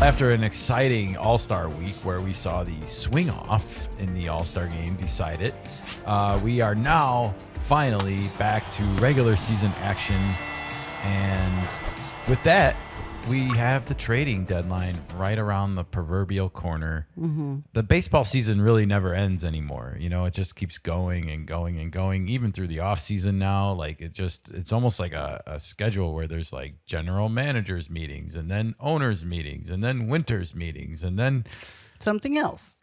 After an exciting All-Star week where we saw the swing-off in the All-Star game decided, we are now finally back to regular season action. And with that, we have the trading deadline right around the proverbial corner. Mm-hmm. The baseball season really never ends anymore. You know, it just keeps going and going and going, even through the off season now. Like it's almost like a schedule where there's like general managers meetings and then owners meetings and then winters meetings and then something else.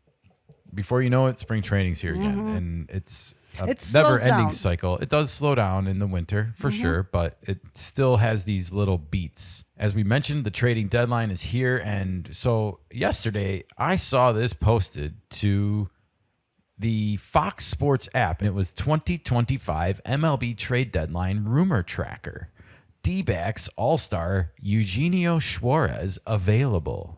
Before you know it, spring training's here again. Mm-hmm. And it's a it never-ending cycle. It does slow down in the winter, for sure, but it still has these little beats. As we mentioned, the trading deadline is here, and so yesterday, I saw this posted to the Fox Sports app, and it was 2025 MLB trade deadline rumor tracker. D-backs all-star Eugenio Suárez available.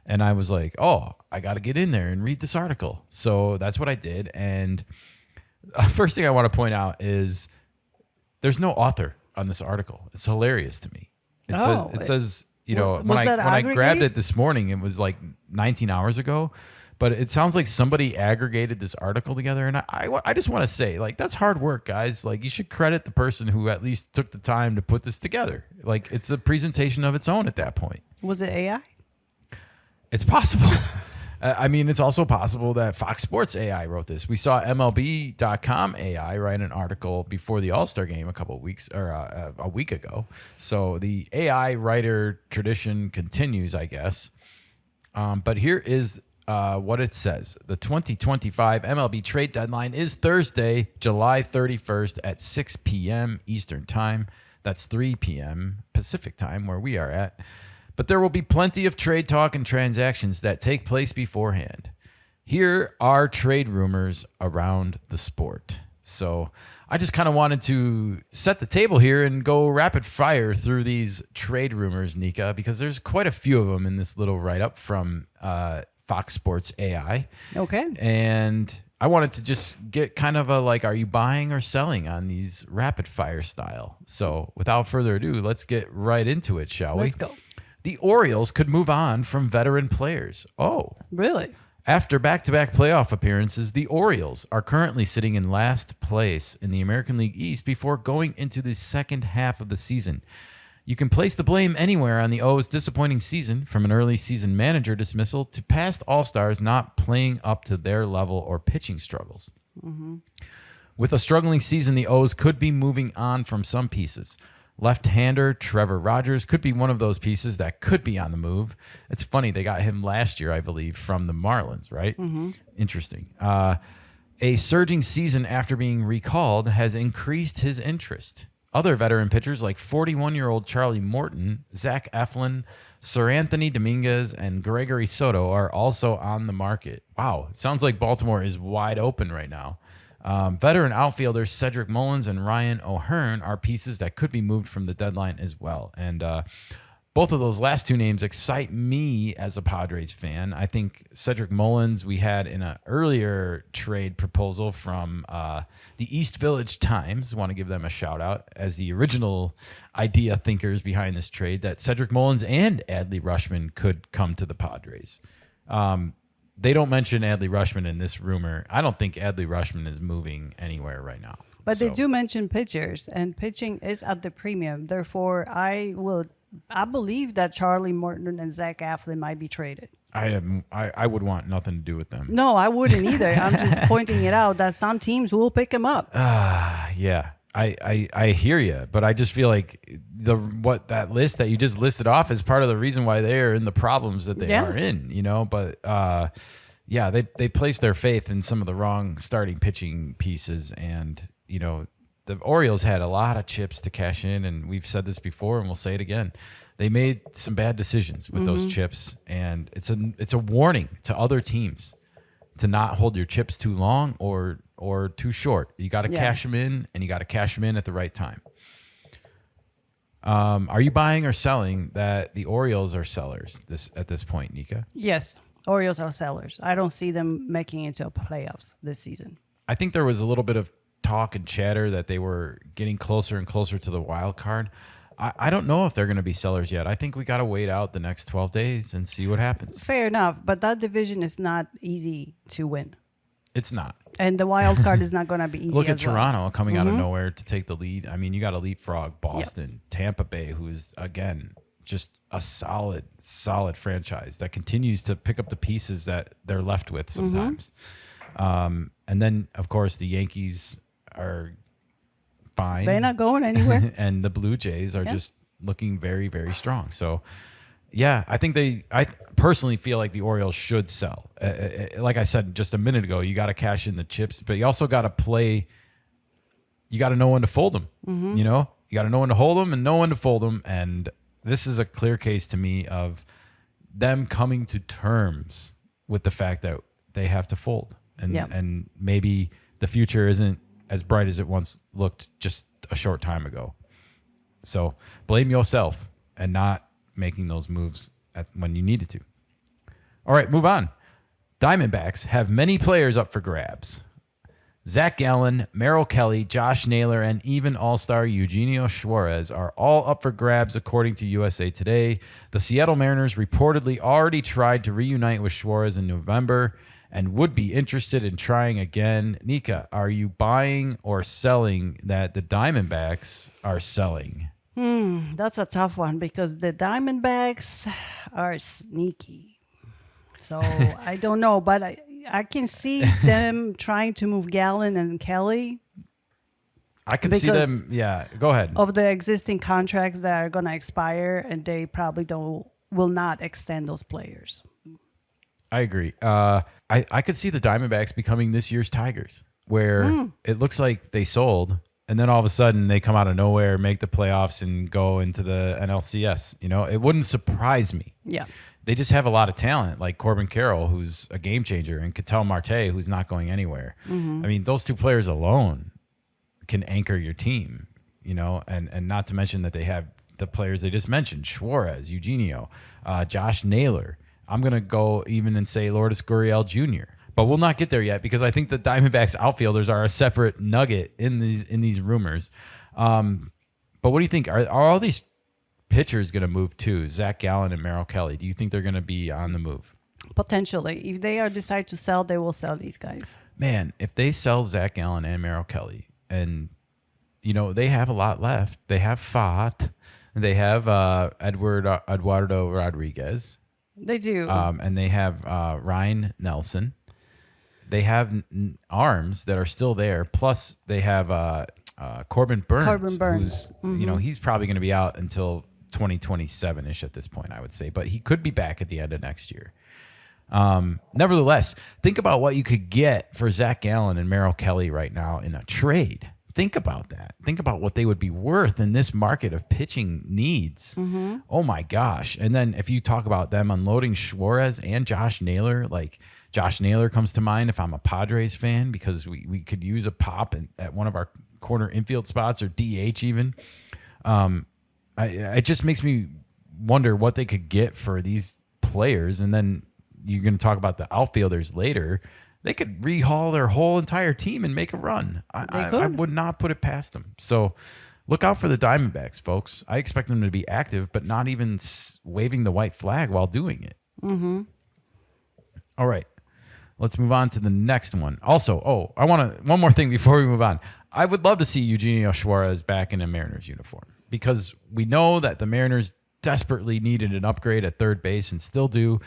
And I was like, oh, I got to get in there and read this article. So that's what I did, and first thing I want to point out is there's no author on this article. It's hilarious to me. It says, you know, when I grabbed it this morning, it was like 19 hours ago, but it sounds like somebody aggregated this article together. And I just want to say, like, that's hard work, guys. Like, you should credit the person who at least took the time to put this together. Like, it's a presentation of its own at that point. Was it AI? It's possible. I mean, it's also possible that Fox Sports AI wrote this. We saw MLB.com AI write an article before the All-Star game a week ago. So the AI writer tradition continues, I guess. But here is what it says. The 2025 MLB trade deadline is Thursday, July 31st at 6 p.m. Eastern Time. That's 3 p.m. Pacific Time, where we are at. But there will be plenty of trade talk and transactions that take place beforehand. Here are trade rumors around the sport. So I just kind of wanted to set the table here and go rapid fire through these trade rumors, Nika, because there's quite a few of them in this little write-up from Fox Sports AI. Okay. And I wanted to just get kind of a like, are you buying or selling on these rapid fire style? So without further ado, let's get right into it, shall we? Let's go. The Orioles could move on from veteran players. Oh. Really? After back-to-back playoff appearances, the Orioles are currently sitting in last place in the American League East before going into the second half of the season. You can place the blame anywhere on the O's disappointing season, from an early season manager dismissal to past All-Stars not playing up to their level or pitching struggles. Mm-hmm. With a struggling season, the O's could be moving on from some pieces. Left-hander Trevor Rogers could be one of those pieces that could be on the move. It's funny, they got him last year, I believe, from the Marlins, right? Mm-hmm. Interesting. A surging season after being recalled has increased his interest. Other veteran pitchers like 41-year-old Charlie Morton, Zach Eflin, Sir Anthony Dominguez, and Gregory Soto are also on the market. Wow, it sounds like Baltimore is wide open right now. Veteran outfielders Cedric Mullins and Ryan O'Hearn are pieces that could be moved from the deadline as well. And both of those last two names excite me as a Padres fan. I think Cedric Mullins we had in an earlier trade proposal from the East Village Times. Want to give them a shout out as the original idea thinkers behind this trade, that Cedric Mullins and Adley Rutschman could come to the Padres. They don't mention Adley Rutschman in this rumor. I don't think Adley Rutschman is moving anywhere right now. But they do mention pitchers, and pitching is at the premium. Therefore, I believe that Charlie Morton and Zach Eflin might be traded. I would want nothing to do with them. No, I wouldn't either. I'm just pointing it out that some teams will pick them up. Yeah. I hear you, but I just feel like that list that you just listed off is part of the reason why they are in the problems that they are in, you know. But they placed their faith in some of the wrong starting pitching pieces, and you know the Orioles had a lot of chips to cash in, and we've said this before, and we'll say it again. They made some bad decisions with those chips, and it's a warning to other teams to not hold your chips too long or too short. You got to cash them in, and you got to cash them in at the right time. Are you buying or selling that the Orioles are sellers at this point, Nika? Yes, Orioles are sellers. I don't see them making it to playoffs this season. I think there was a little bit of talk and chatter that they were getting closer and closer to the wild card. I don't know if they're going to be sellers yet. I think we got to wait out the next 12 days and see what happens. Fair enough, but that division is not easy to win. It's not. And the wild card is not going to be easy. Look at as well. Toronto coming out of nowhere to take the lead. I mean, you got to leapfrog Boston, Tampa Bay, who is, again, just a solid franchise that continues to pick up the pieces that they're left with sometimes. And then, of course, the Yankees are fine. They're not going anywhere. And the Blue Jays are just looking very, very strong. So, yeah, I personally feel like the Orioles should sell. Like I said just a minute ago, you got to cash in the chips, but you also got to play. You got to know when to fold them. You know, you got to know when to hold them and know when to fold them. And this is a clear case to me of them coming to terms with the fact that they have to fold, and maybe the future isn't as bright as it once looked just a short time ago. So blame yourself and not making those moves when you needed to. All right, move on. Diamondbacks have many players up for grabs. Zach Gallen, Merrill Kelly, Josh Naylor, and even all-star Eugenio Suárez are all up for grabs, according to USA Today. The Seattle Mariners reportedly already tried to reunite with Suárez in November and would be interested in trying again. Nika, are you buying or selling that the Diamondbacks are selling? That's a tough one because the Diamondbacks are sneaky. So I don't know, but I can see them trying to move Gallen and Kelly. I can see them. Yeah, go ahead. Of the existing contracts that are going to expire, and they probably will not extend those players. I agree. I could see the Diamondbacks becoming this year's Tigers, where it looks like they sold, and then all of a sudden they come out of nowhere, make the playoffs, and go into the NLCS. You know, it wouldn't surprise me. Yeah. They just have a lot of talent, like Corbin Carroll, who's a game changer, and Ketel Marte, who's not going anywhere. I mean, those two players alone can anchor your team, you know, and not to mention that they have the players they just mentioned, Suárez, Eugenio, Josh Naylor. I'm going to go even and say Lourdes Gurriel Jr., but we'll not get there yet because I think the Diamondbacks outfielders are a separate nugget in these rumors. But what do you think? Are all these pitchers going to move too? Zach Gallen and Merrill Kelly. Do you think they're going to be on the move? Potentially. If they decide to sell, they will sell these guys. Man, if they sell Zach Gallen and Merrill Kelly, and, you know, they have a lot left. They have Fat. They have Eduardo Rodriguez. They do. And they have Ryan Nelson. They have arms that are still there. Plus, they have Corbin Burns. Who's, you know, he's probably going to be out until 2027-ish at this point, I would say. But he could be back at the end of next year. Nevertheless, think about what you could get for Zach Gallen and Merrill Kelly right now in a trade. Think about that. Think about what they would be worth in this market of pitching needs. Oh, my gosh. And then if you talk about them unloading Suárez and Josh Naylor, like Josh Naylor comes to mind if I'm a Padres fan because we could use a pop at one of our corner infield spots or DH even. It just makes me wonder what they could get for these players. And then you're going to talk about the outfielders later. They could rehaul their whole entire team and make a run. I would not put it past them. So look out for the Diamondbacks, folks. I expect them to be active, but not even waving the white flag while doing it. All right. Let's move on to the next one. Also, one more thing before we move on. I would love to see Eugenio Suárez back in a Mariners uniform because we know that the Mariners desperately needed an upgrade at third base and still do.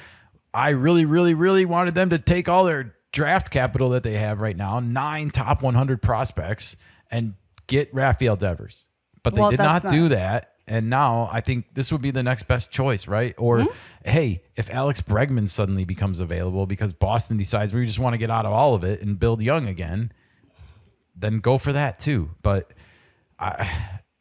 I really, really, really wanted them to take all their draft capital that they have right now, 9 top 100 prospects, and get Rafael Devers. But they did not do that. And now I think this would be the next best choice, right? Or, hey, if Alex Bregman suddenly becomes available because Boston decides we just want to get out of all of it and build young again, then go for that too. But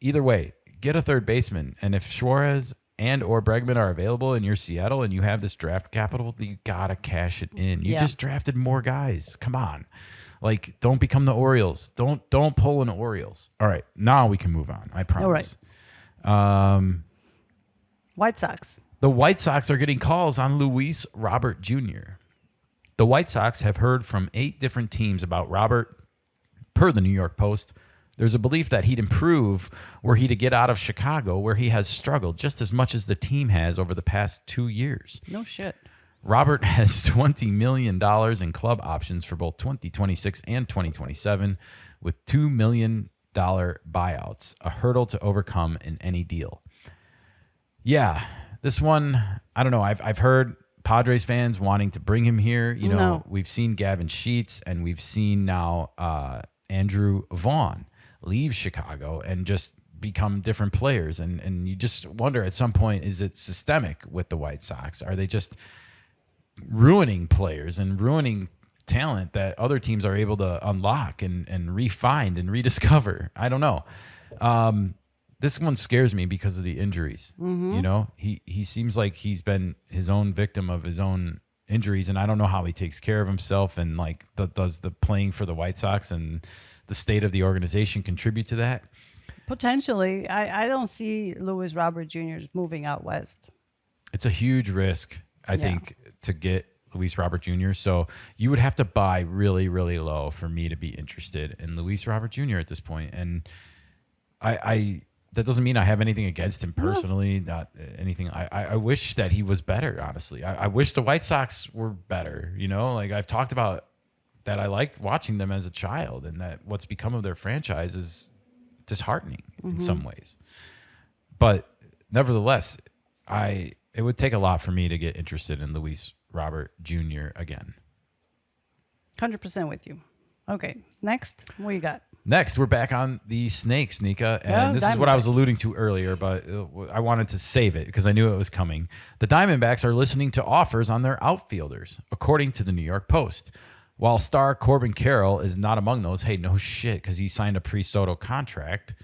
either way, get a third baseman. And if Suárez and or Bregman are available and you're Seattle and you have this draft capital, you got to cash it in. You just drafted more guys. Come on. Like, don't become the Orioles. Don't pull an Orioles. All right, now we can move on. I promise. All right. White Sox. The White Sox are getting calls on Luis Robert Jr. The White Sox have heard from 8 different teams about Robert. Per the New York Post, There's a belief that he'd improve were he to get out of Chicago, where he has struggled just as much as the team has over the past 2 years. No shit. Robert has $20 million in club options for both 2026 and 2027, with $2 million buyouts, a hurdle to overcome in any deal. Yeah, this one, I don't know. I've heard Padres fans wanting to bring him here. You know, we've seen Gavin Sheets, and we've seen now Andrew Vaughn leave Chicago and just become different players. And you just wonder at some point, is it systemic with the White Sox? Are they just ruining players and ruining talent that other teams are able to unlock and refine and rediscover? I don't know. This one scares me because of the injuries. You know, he seems like he's been his own victim of his own injuries, and I don't know how he takes care of himself, and like does the playing for the White Sox and the state of the organization contribute to that? Potentially. I don't see Luis Robert Jr. moving out west. It's a huge risk, I think, to get Luis Robert Jr. So you would have to buy really, really low for me to be interested in Luis Robert Jr. at this point. And I that doesn't mean I have anything against him personally, not anything. I wish that he was better, honestly. I wish the White Sox were better. You know, like I've talked about that I liked watching them as a child, and that what's become of their franchise is disheartening in some ways. But nevertheless, it would take a lot for me to get interested in Luis Robert Jr. again. 100% with you. Okay, next, what you got? Next, we're back on the Snakes, Nika. And this is what I was alluding to earlier, but I wanted to save it because I knew it was coming. The Diamondbacks are listening to offers on their outfielders, according to the New York Post. While star Corbin Carroll is not among those, hey, no shit, because he signed a pre-Soto contract.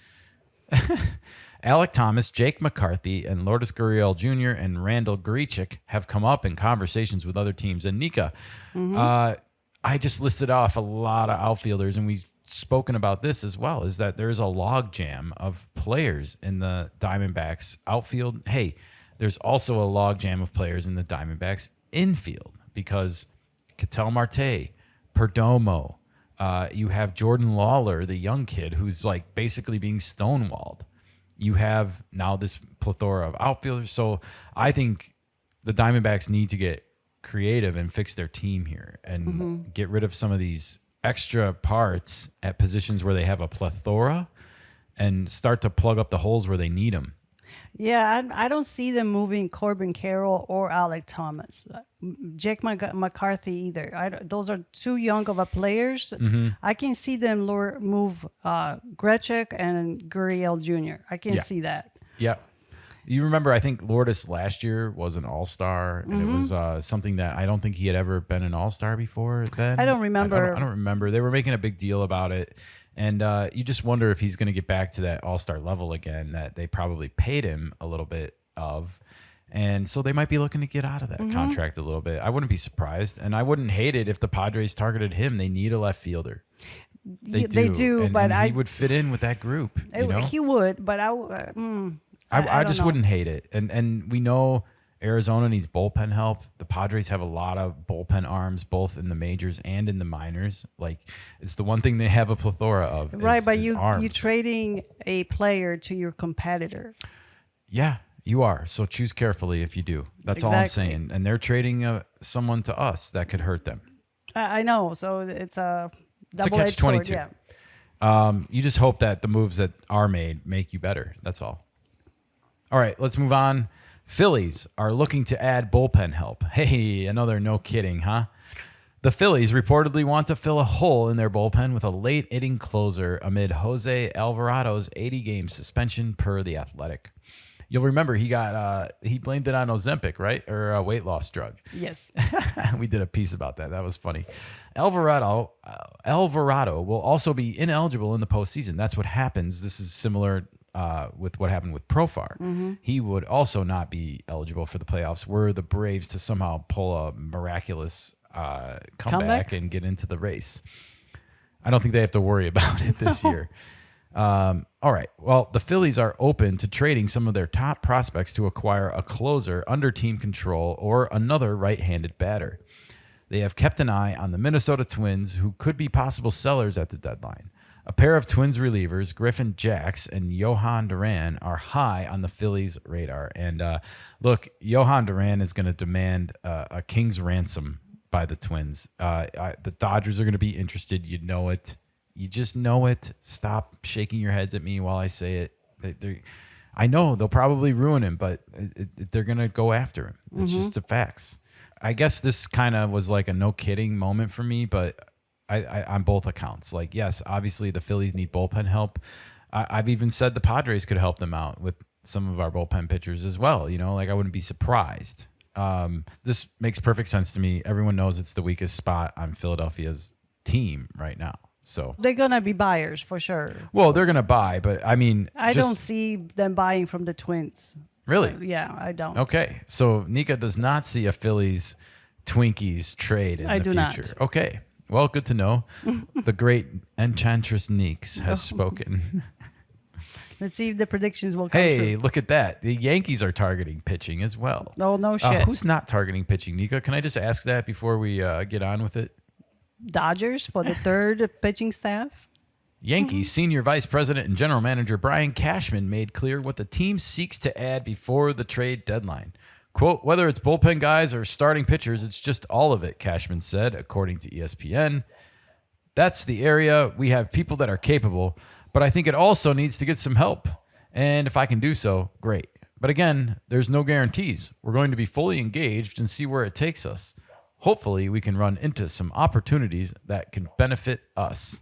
Alec Thomas, Jake McCarthy, and Lourdes Gurriel Jr. and Randall Grichuk have come up in conversations with other teams. And Nika, I just listed off a lot of outfielders, and we've spoken about this as well, is that there's a logjam of players in the Diamondbacks outfield. Hey, there's also a logjam of players in the Diamondbacks infield because Ketel Marte, Perdomo, you have Jordan Lawler, the young kid who's like basically being stonewalled. You have now this plethora of outfielders. So I think the Diamondbacks need to get creative and fix their team here and get rid of some of these extra parts at positions where they have a plethora and start to plug up the holes where they need them. Yeah, I don't see them moving Corbin Carroll or Alec Thomas. Jake McCarthy either. Those are too young of a players. I can see them move Grichuk and Gurriel Jr. I can see that. Yeah. You remember, I think Lourdes last year was an all-star, and it was something that I don't think he had ever been an all-star before then. I don't remember. I don't remember. They were making a big deal about it. And you just wonder if he's going to get back to that all-star level again that they probably paid him a little bit of. And so they might be looking to get out of that contract a little bit. I wouldn't be surprised. And I wouldn't hate it if the Padres targeted him. They need a left fielder. They do. And he would fit in with that group. He would, but I just wouldn't hate it. And we know Arizona needs bullpen help. The Padres have a lot of bullpen arms, both in the majors and in the minors. Like, it's the one thing they have a plethora of. Right, but you trading a player to your competitor. Yeah, you are. So choose carefully if you do. That's all I'm saying. And they're trading someone to us that could hurt them. I know. So it's a double-edged catch-22. sword. Yeah. You just hope that the moves that are made make you better. That's all. All right, let's move on. Phillies are looking to add bullpen help. Hey, another no kidding, huh? The Phillies reportedly want to fill a hole in their bullpen with a late inning closer amid Jose Alvarado's 80-game suspension per The Athletic. You'll remember he blamed it on Ozempic, right? Or a weight loss drug. Yes. We did a piece about that. That was funny. Alvarado will also be ineligible in the postseason. That's what happens. This is similar with what happened with Profar. He would also not be eligible for the playoffs were the Braves to somehow pull a miraculous comeback and get into the race. I don't think they have to worry about it this year. All right. Well, the Phillies are open to trading some of their top prospects to acquire a closer under team control or another right-handed batter. They have kept an eye on the Minnesota Twins, who could be possible sellers at the deadline. A pair of Twins relievers, Griffin Jax and Johan Duran, are high on the Phillies' radar. And look, Johan Duran is going to demand a king's ransom by the Twins. The Dodgers are going to be interested. You know it. You just know it. Stop shaking your heads at me while I say it. I know they'll probably ruin him, but they're going to go after him. It's just the facts. I guess this kind of was like a no kidding moment for me, but I on both accounts. Like, yes, obviously the Phillies need bullpen help. I've even said the Padres could help them out with some of our bullpen pitchers as well. You know, like I wouldn't be surprised. This makes perfect sense to me. Everyone knows it's the weakest spot on Philadelphia's team right now. So They're going to be buyers for sure. well, they're going to buy, but I mean, I don't see them buying from the Twins. Really? Yeah, I don't. Okay. So Nika does not see a Phillies Twinkies trade in the future. Not. Okay. Well, good to know. The great Enchantress Neeks has spoken. Let's see if the predictions will come Hey, true. look at that. The Yankees are targeting pitching as well. Oh, no shit. Who's not targeting pitching, Nika? Can I just ask that before we get on with it? Dodgers for the third pitching staff. Yankees senior vice president and general manager Brian Cashman made clear what the team seeks to add before the trade deadline. Quote, whether it's bullpen guys or starting pitchers, it's just all of it, Cashman said, according to ESPN. That's the area. We have people that are capable, but I think it also needs to get some help. And if I can do so, great. But again, there's no guarantees. We're going to be fully engaged and see where it takes us. Hopefully, we can run into some opportunities that can benefit us.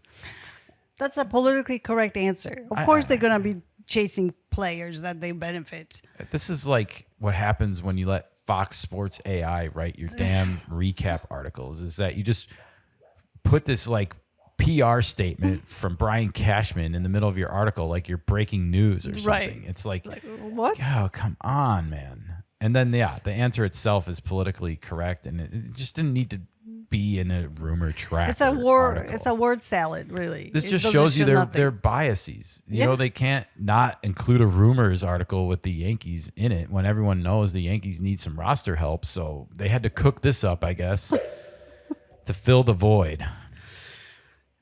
That's a politically correct answer. Of course, they're going to be chasing players that they benefit. This is like what happens when you let Fox Sports AI write your damn recap articles, is that you just put this like PR statement from Brian Cashman in the middle of your article like you're breaking news or something. Right. It's like, what? Oh, come on, man. And then, yeah, the answer itself is politically correct, and it just didn't need to be in a rumor tracker. It's a word. article. It's a word salad, really. This It just doesn't shows you show their nothing. biases. You Yeah. know, they can't not include a rumors article with the Yankees in it when everyone knows the Yankees need some roster help. So they had to cook this up, I guess, to fill the void.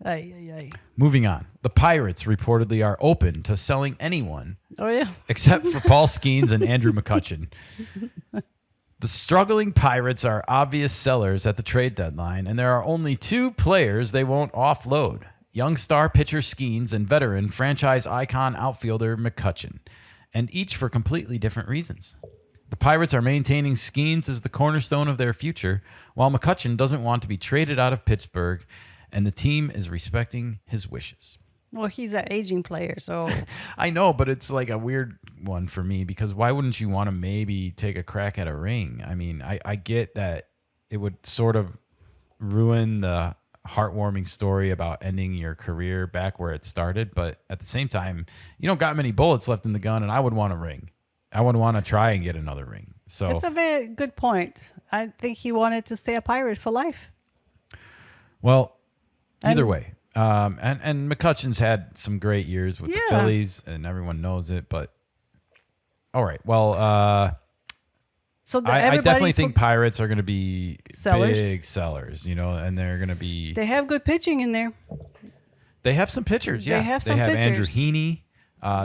Ay, ay, ay. Moving on. The Pirates reportedly are open to selling anyone Oh yeah. except for Paul Skenes and Andrew McCutchen. The struggling Pirates are obvious sellers at the trade deadline, and there are only two players they won't offload: young star pitcher Skenes and veteran franchise icon outfielder McCutchen, and each for completely different reasons. The Pirates are maintaining Skenes as the cornerstone of their future, while McCutchen doesn't want to be traded out of Pittsburgh, and the team is respecting his wishes. Well, he's an aging player, so I know, but it's like a weird one for me because why wouldn't you want to maybe take a crack at a ring? I mean, I get that it would sort of ruin the heartwarming story about ending your career back where it started, but at the same time, you don't got many bullets left in the gun, and I would want a ring. I would want to try and get another ring. So it's a very good point. I think he wanted to stay a Pirate for life. well, either way. And McCutchen's had some great years with the Phillies, and everyone knows it. But all right, well, So I definitely think Pirates are going to be Sellers? big sellers, you know, and they're going to be. they have good pitching in there. They have some pitchers, yeah. They have some Andrew pitchers. Heaney.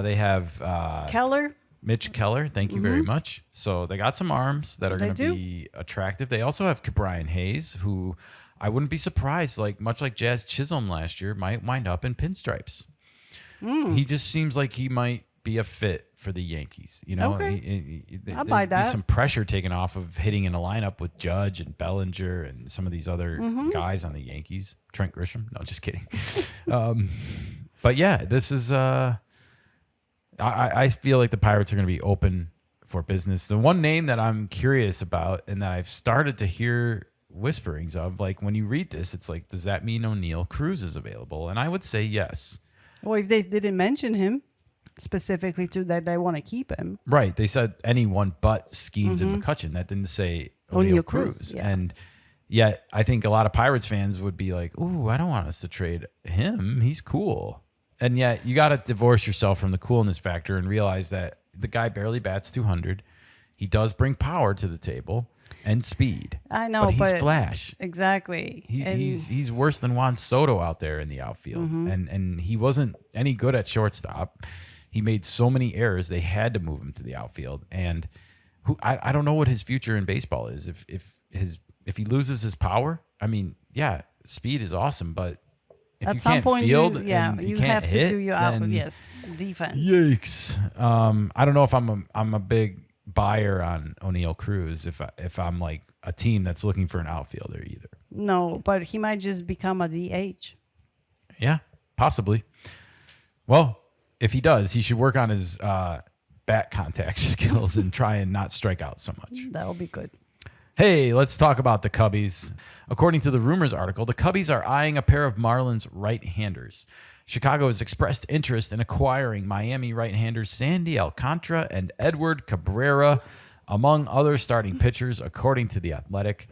They have Keller. Mitch Keller. Thank you very much. So they got some arms that are They going to do. be attractive. They also have Brian Hayes, who I wouldn't be surprised, like much like Jazz Chisholm last year, might wind up in pinstripes. He just seems like he might be a fit for the Yankees. You know, Okay. I'll buy there'd be that. some pressure taken off of hitting in a lineup with Judge and Bellinger and some of these other guys on the Yankees. Trent Grisham. No, just kidding. But yeah, this is. I feel like the Pirates are going to be open for business. The one name that I'm curious about and that I've started to hear whisperings of, like when you read this, it's like, does that mean O'Neal Cruz is available? And I would say yes. Well, if they didn't mention him specifically to that they want to keep him. Right. They said anyone but Skenes and McCutchen. That didn't say O'Neal O'Neal Cruz. Cruz, yeah. And yet I think a lot of Pirates fans would be like, ooh, I don't want us to trade him. He's cool. And yet you got to divorce yourself from the coolness factor and realize that the guy barely bats 200. He does bring power to the table. and speed. I know, but he's but flash. Exactly. He's worse than Juan Soto out there in the outfield, and he wasn't any good at shortstop. He made so many errors; they had to move him to the outfield. And I don't know what his future in baseball is. If he loses his power, I mean, yeah, speed is awesome, but if at you some can't point, field you and you can't have hit, to do your then defense. Yikes! I don't know if I'm a big buyer on O'Neal Cruz if I'm like a team that's looking for an outfielder either. No, but he might just become a DH. Yeah, possibly. Well, if he does, he should work on his bat contact skills and try and not strike out so much. That'll be good. Hey, let's talk about the Cubbies. According to the Rumors article, the Cubbies are eyeing a pair of Marlins right-handers. Chicago has expressed interest in acquiring Miami right-handers Sandy Alcantara and Edward Cabrera, among other starting pitchers, according to The Athletic.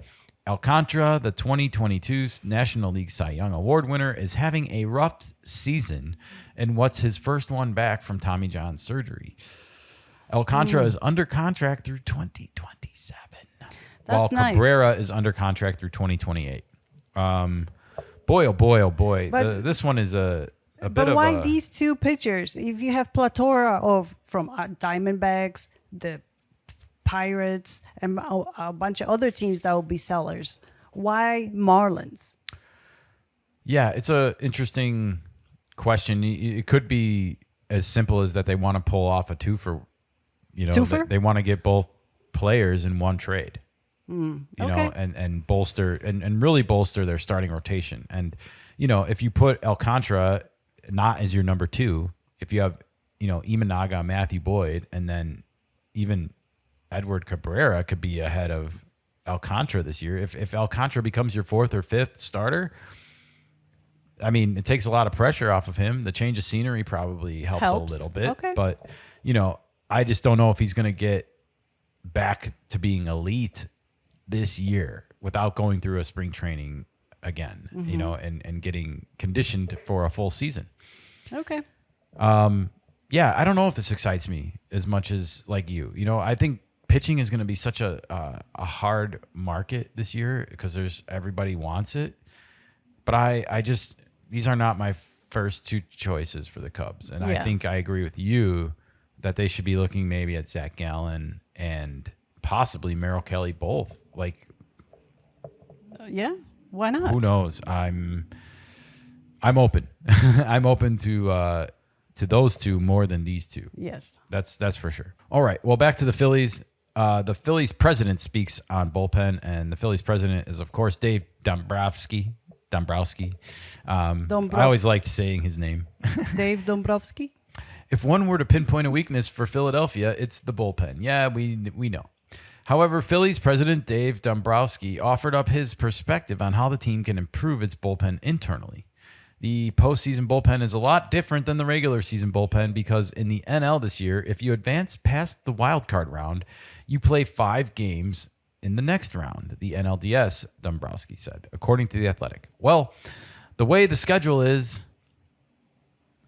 Alcantara, the 2022 National League Cy Young Award winner, is having a rough season in what's his first one back from Tommy John surgery. Alcantara is under contract through 2027. That's while nice. Cabrera is under contract through 2028. Boy, oh boy, oh boy. But- This one is a bit of But why a... these two pitchers? If you have plethora of from Diamondbacks, the Pirates, and a bunch of other teams that will be sellers, why Marlins? Yeah, it's a interesting question. It could be as simple as that they want to pull off a twofer. Twofer? They want to get both players in one trade. Okay. And bolster and really bolster their starting rotation. And if you put Alcantara not as your number two, if you have Imanaga, Matthew Boyd, and then even Edward Cabrera could be ahead of Alcantara this year. If Alcantara becomes your fourth or fifth starter, I mean, it takes a lot of pressure off of him. The change of scenery probably helps. A little bit. Okay. But I just don't know if he's going to get back to being elite this year without going through a spring training again, and getting conditioned for a full season. Okay. Yeah, I don't know if this excites me as much as like you. I think pitching is going to be such a hard market this year because everybody wants it. But I just, these are not my first two choices for the Cubs. And I think I agree with you that they should be looking maybe at Zach Gallen and possibly Merrill Kelly both. Like, Yeah, why not? who knows? I'm open. I'm open to those two more than these two. Yes. That's for sure. All right. Well, back to the Phillies. The Phillies president speaks on bullpen, and the Phillies president is, of course, Dave Dombrowski. I always liked saying his name. Dave Dombrowski. If one were to pinpoint a weakness for Philadelphia, it's the bullpen. Yeah, we know. However, Phillies president Dave Dombrowski offered up his perspective on how the team can improve its bullpen internally. The postseason bullpen is a lot different than the regular season bullpen because in the NL this year, if you advance past the wild card round, you play 5 games in the next round, the NLDS, Dombrowski said, according to The Athletic. Well, the way the schedule is,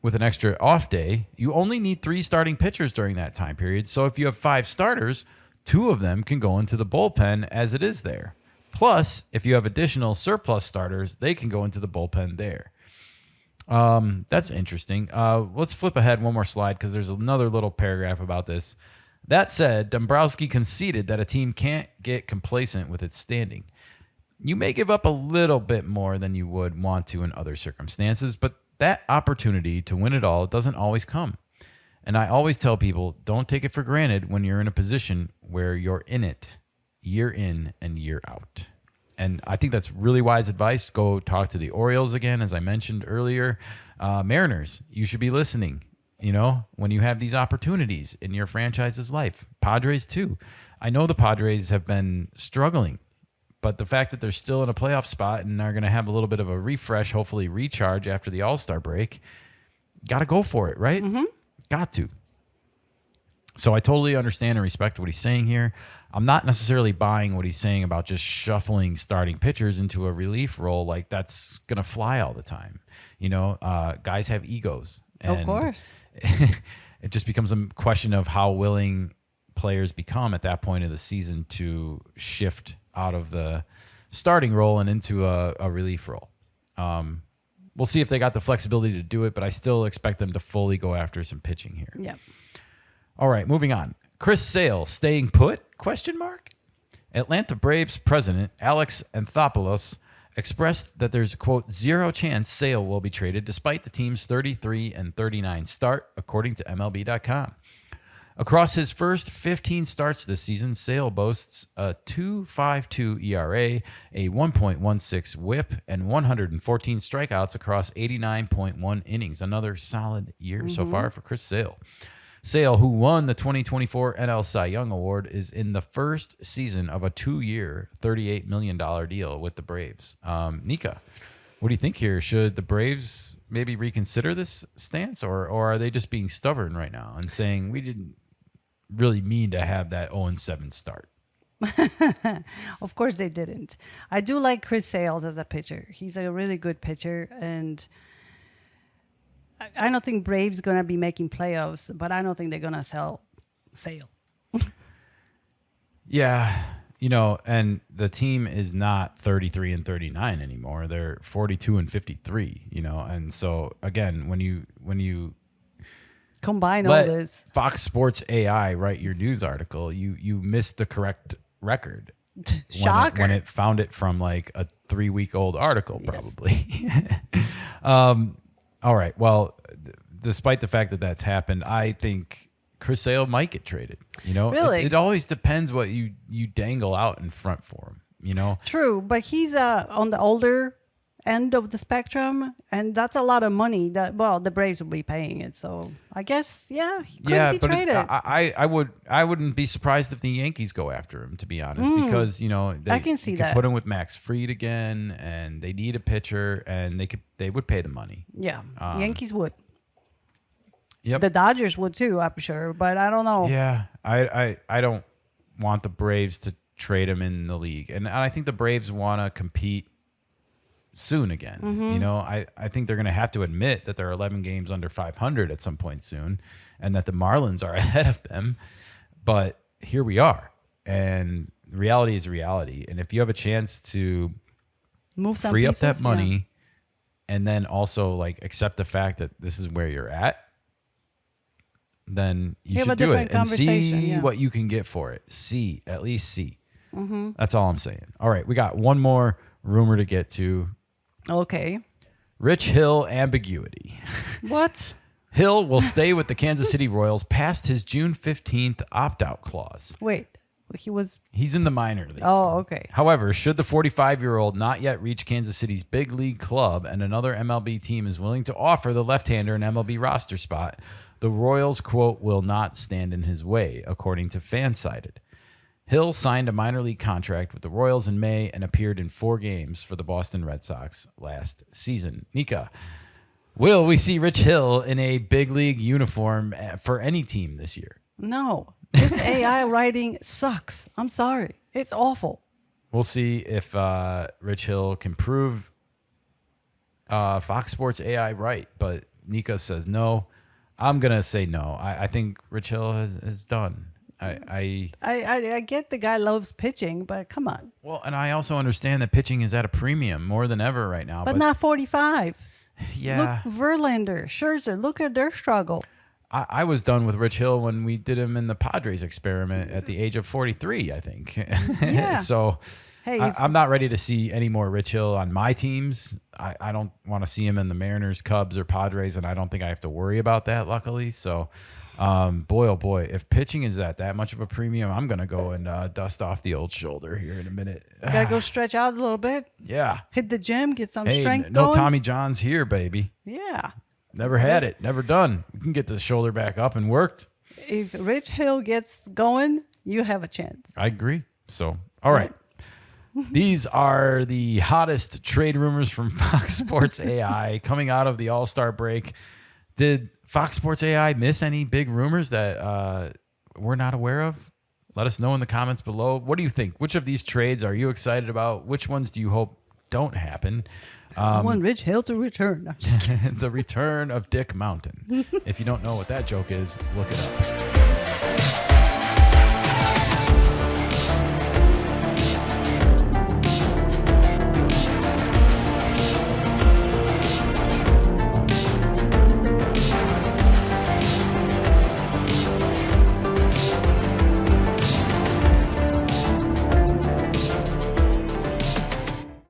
with an extra off day, you only need 3 starting pitchers during that time period. So if you have 5 starters, 2 of them can go into the bullpen as it is there. Plus, if you have additional surplus starters, they can go into the bullpen there. That's interesting. Let's flip ahead one more slide because there's another little paragraph about this. That said, Dombrowski conceded that a team can't get complacent with its standing. You may give up a little bit more than you would want to in other circumstances, but that opportunity to win it all doesn't always come. And I always tell people, don't take it for granted when you're in a position where you're in it year in and year out. And I think that's really wise advice. Go talk to the Orioles again, as I mentioned earlier. Mariners, you should be listening, when you have these opportunities in your franchise's life. Padres, too. I know the Padres have been struggling, but the fact that they're still in a playoff spot and are going to have a little bit of a refresh, hopefully recharge after the All-Star break, got to go for it, right? Mm-hmm. Got to. So I totally understand and respect what he's saying here. I'm not necessarily buying what he's saying about just shuffling starting pitchers into a relief role like that's going to fly all the time. Guys have egos. And Of course. it just becomes a question of how willing players become at that point of the season to shift out of the starting role and into a relief role. We'll see if they got the flexibility to do it, but I still expect them to fully go after some pitching here. Yeah. All right, moving on. Chris Sale staying put? ? Atlanta Braves president Alex Anthopoulos expressed that there's, quote, zero chance Sale will be traded despite the team's 33-39 start, according to MLB.com. Across his first 15 starts this season, Sale boasts a 2.52 ERA, a 1.16 WHIP, and 114 strikeouts across 89.1 innings. Another solid year so far for Chris Sale. Sale, who won the 2024 NL Cy Young Award, is in the first season of a 2-year, $38 million deal with the Braves. Nika, what do you think here? Should the Braves maybe reconsider this stance, or are they just being stubborn right now and saying we didn't really mean to have that 0-7 start? Of course they didn't. I do like Chris Sale as a pitcher. He's a really good pitcher, and I don't think Braves going to be making playoffs, but I don't think they're going to sell Sale. Yeah, and the team is not 33-39 anymore. They're 42-53, and so again, when you combine all let this, Fox Sports AI write your news article, you missed the correct record. Shocker. When it found it from like a 3-week-old article, probably. Yes. All right. Well, despite the fact that that's happened, I think Chris Sale might get traded. Really? It always depends what you dangle out in front for him. True, but he's on the older end of the spectrum, and that's a lot of money that the Braves will be paying it. So I guess he could be traded. I wouldn't be surprised if the Yankees go after him, to be honest, because I can see that. Put him with Max Fried again, and they need a pitcher, and they would pay the money. Yeah, Yankees would. Yep. The Dodgers would too, I'm sure, but I don't know. Yeah, I don't want the Braves to trade him in the league, and I think the Braves want to compete soon again. I think they're going to have to admit that they're 11 games under 500 at some point soon, and that the Marlins are ahead of them. But here we are, and reality is reality. And if you have a chance to move some free pieces, up that money, and then also accept the fact that this is where you're at, then you should do it and see what you can get for it. At least see. That's all I'm saying. All right, we got one more rumor to get to. Okay. Rich Hill ambiguity. What? Hill will stay with the Kansas City Royals past his June 15th opt-out clause. Wait, he's in the minor leagues. Oh, okay. However, should the 45-year-old not yet reach Kansas City's big league club and another MLB team is willing to offer the left-hander an MLB roster spot, the Royals, quote, will not stand in his way, according to Fansided. Hill signed a minor league contract with the Royals in May and appeared in 4 games for the Boston Red Sox last season. Nika, will we see Rich Hill in a big league uniform for any team this year? No. This AI writing sucks. I'm sorry. It's awful. We'll see if Rich Hill can prove Fox Sports AI right, but Nika says no. I'm going to say no. I think Rich Hill is done. I get the guy loves pitching, but come on. Well, and I also understand that pitching is at a premium more than ever right now. But not 45. Yeah. Look, Verlander, Scherzer, look at their struggle. I was done with Rich Hill when we did him in the Padres experiment at the age of 43, I think. Yeah. So I'm not ready to see any more Rich Hill on my teams. I don't want to see him in the Mariners, Cubs, or Padres, and I don't think I have to worry about that, luckily. So, boy, oh boy, if pitching is at that much of a premium, I'm going to go and dust off the old shoulder here in a minute. Got to go stretch out a little bit. Yeah. Hit the gym, get some strength no going. Tommy Johns here, baby. Yeah. Never had it. Never done. We can get the shoulder back up and worked. If Rich Hill gets going, you have a chance. I agree. So, all right. These are the hottest trade rumors from Fox Sports AI coming out of the All-Star break. Did Fox Sports AI miss any big rumors that we're not aware of? Let us know in the comments below. What do you think? Which of these trades are you excited about? Which ones do you hope don't happen? I want Rich Hill to return. I'm just kidding. The return of Dick Mountain. If you don't know what that joke is, look it up.